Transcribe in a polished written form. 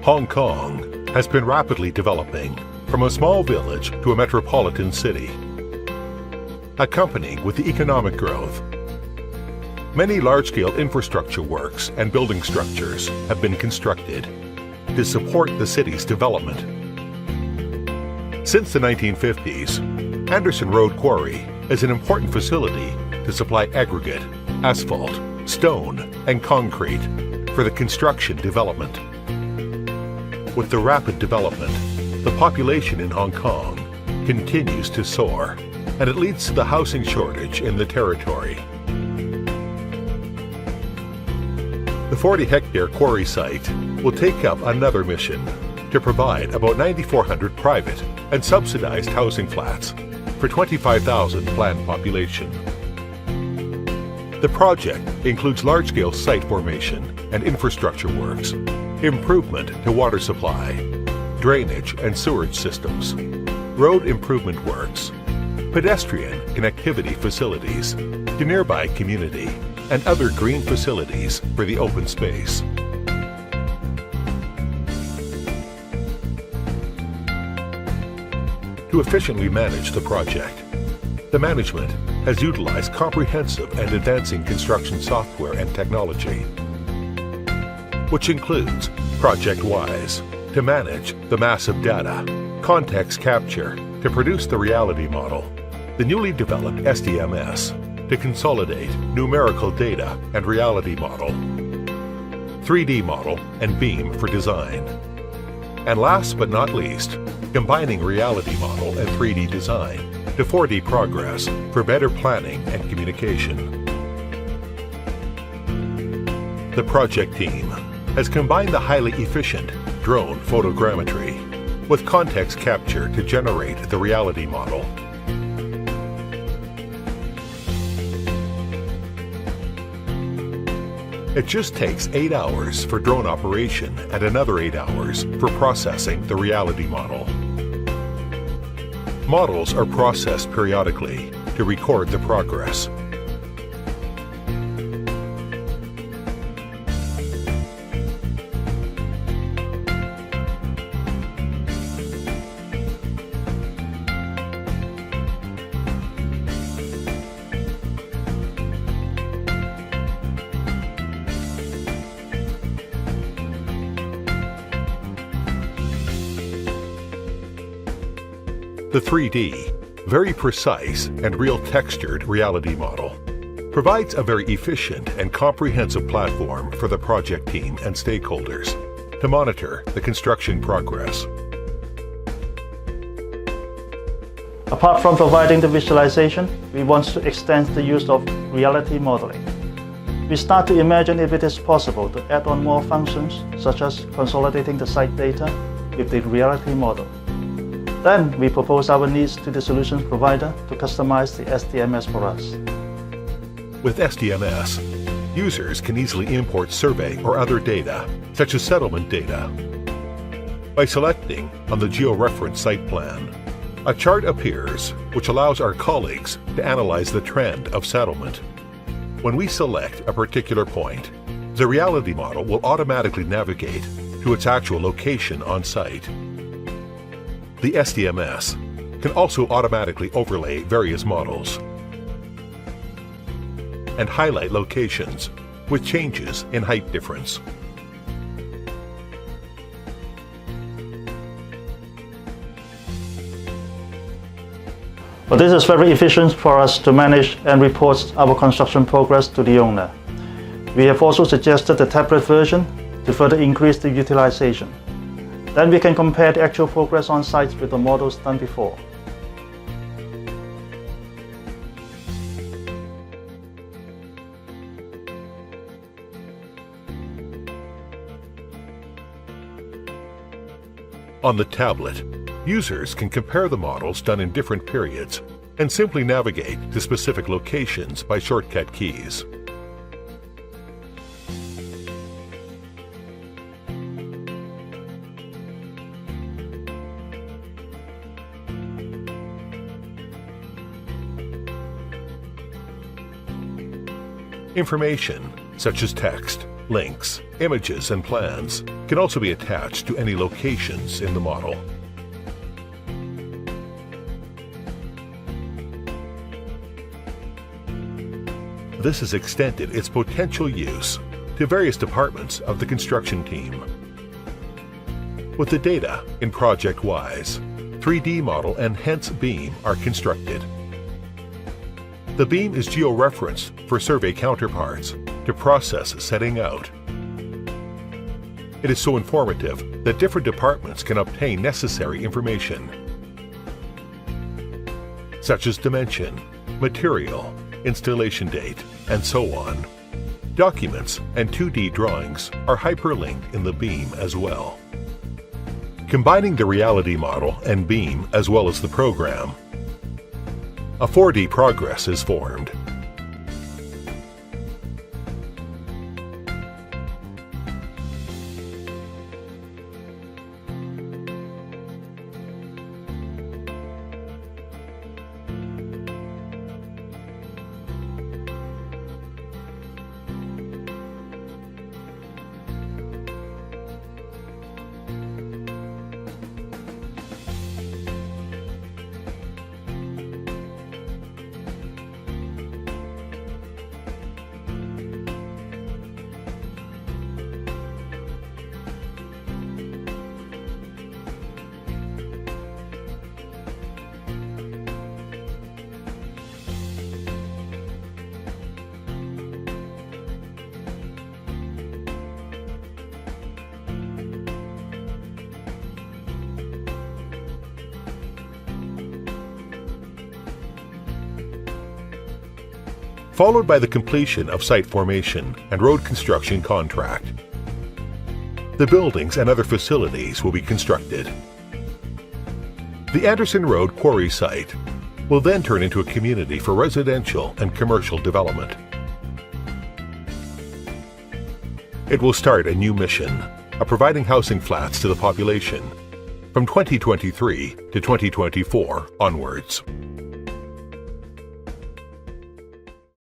Hong Kong has been rapidly developing from a small village to a metropolitan city. Accompanying with the economic growth, many large-scale infrastructure works and building structures have been constructed to support the city's development. Since the 1950s, Anderson Road Quarry is an important facility to supply aggregate, asphalt, stone, and concrete for the construction development. With the rapid development, the population in Hong Kong continues to soar, and it leads to the housing shortage in the territory. The 40-hectare quarry site will take up another mission to provide about 9,400 private and subsidized housing flats for 25,000 planned population. The project includes large-scale site formation and infrastructure works, improvement to water supply, drainage and sewerage systems, road improvement works, pedestrian connectivity facilities to nearby community, and other green facilities for the open space. To efficiently manage the project, the management has utilized comprehensive and advancing construction software and technology, which includes ProjectWise to manage the massive data, ContextCapture to produce the reality model, the newly developed SMDS to consolidate numerical data and reality model, 3D model and BEAM for design, and last but not least, combining reality model and 3D design to 4D progress for better planning and communication. The project team has combined the highly efficient drone photogrammetry with ContextCapture to generate the reality model. It just takes 8 hours for drone operation and another 8 hours for processing the reality model. Models are processed periodically to record the progress. The 3D, very precise and real textured reality model provides a very efficient and comprehensive platform for the project team and stakeholders to monitor the construction progress. Apart from providing the visualization, we want to extend the use of reality modeling. We start to imagine if it is possible to add on more functions, such as consolidating the site data with the reality model. Then we propose our needs to the solutions provider to customize the SDMS for us. With SDMS, users can easily import survey or other data, such as settlement data. By selecting on the georeference site plan, a chart appears which allows our colleagues to analyze the trend of settlement. When we select a particular point, the reality model will automatically navigate to its actual location on site. The SDMS can also automatically overlay various models and highlight locations with changes in height difference. But this is very efficient for us to manage and report our construction progress to the owner. We have also suggested the tablet version to further increase the utilization. Then we can compare the actual progress on site with the models done before. On the tablet, users can compare the models done in different periods and simply navigate to specific locations by shortcut keys. Information, such as text, Links, images, and plans can also be attached to any locations in the model. This has extended its potential use to various departments of the construction team. With the data in Project Wise, 3D model and hence beam are constructed. The beam is geo-referenced for survey counterparts to process setting out. It is so informative that different departments can obtain necessary information, such as dimension, material, installation date, and so on. Documents and 2D drawings are hyperlinked in the beam as well. Combining the reality model and beam as well as the program, a 4D progress is formed. Followed by the completion of site formation and road construction contract. The buildings and other facilities will be constructed. The Anderson Road Quarry site will then turn into a community for residential and commercial development. It will start a new mission of providing housing flats to the population from 2023 to 2024 onwards.